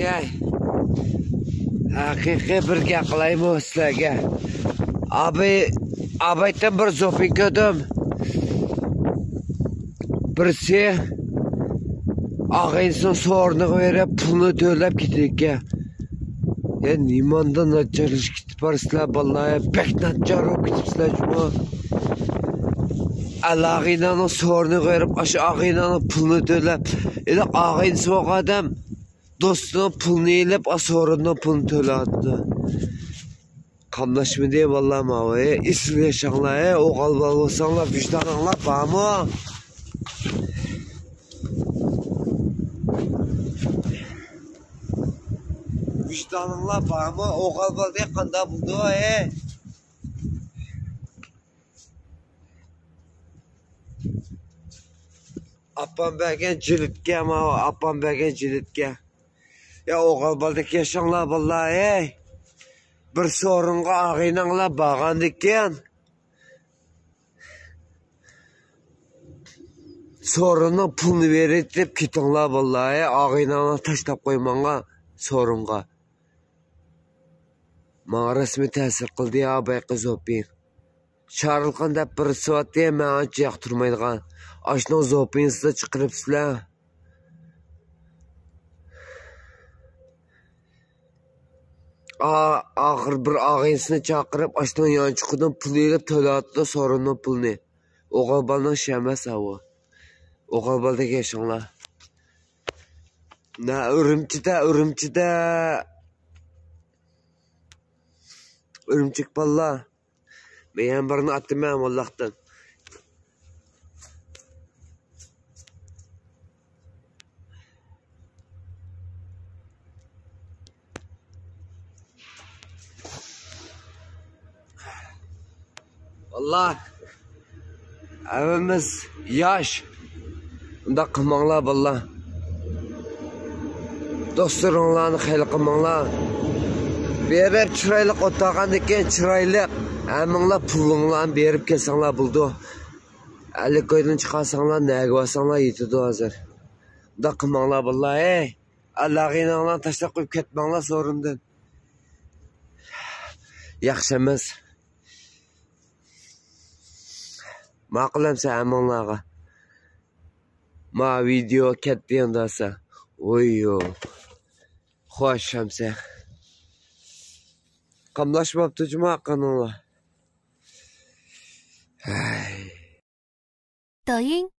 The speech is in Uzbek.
Yay. Haqiqiy bir gap qilaymi sizlarga? Abaydan bir zopin ko'rdim. Birisi ağayınson so'rniga berib pulni to'lab ketdi. Ya nimandan nacharlik ketib borsizlar vallahi bek nachar bo'lib ketibsizlar shuma. Alag'inani so'rniga berib o'sha ag'inani pulni to'lab, endi ag'in so'q odam do'stining pulni yelib, so'rnining pulni to'ladi. Qamlashmidi vallahi mavay, isli yaşanglar, o'g'il bo'lsanglar, vicdaninglar bormi? Vicdaninglar bormi? O'g'il bo'ldi, qanday bo'ldi, Appam bergan jilitga, appam bergan jilitga. Ya o'g'il bo'ldi, yaşanglar vallahi. Bir sorunga ağaynanglar bağan ekan. Sorunun pulunu verit deb ketinglar vallahi. Ağaynanglar tashlab qo'ymanglar sorunga. Menga rasmiy ta'sir qildi ya bayqi zopin. Sharilqan deb bir soatda men ancha yoqtirmaydigan. Ashno zopinsizda chiqiribsizlar. Axir bir ağaysini chaqirib, ashton yonchiqidan pul yelib to'latdi sorunning pulni. O'g'il bolaning shamasi o. O'g'il bolaga yashanglar. Na Urumchik bolla. Men birini atmayman Allohdan. Allah evimiz yaş. Unda qilmanglar vallahi. Do'stlaringlarni xayr qilmanglar. Berib chiroyli o'tag'an ekan chiroyli. Haminglar pulinglarni berib kelsanglar bo'ldi. 50 ko'ydan chiqarsanglar, nega bo'lsanglar yetadi hozir. Unda qilmanglar vallahi. Allohinglarni tashlab qo'yib ketmanglar so'rindan. Yaxshi emas. Ma'qulamsa haminglarga. Ma video katta yondasa. Oyyo. Xo'sh hamsa. Qamlashmabdi juma qaninglar. 抖音。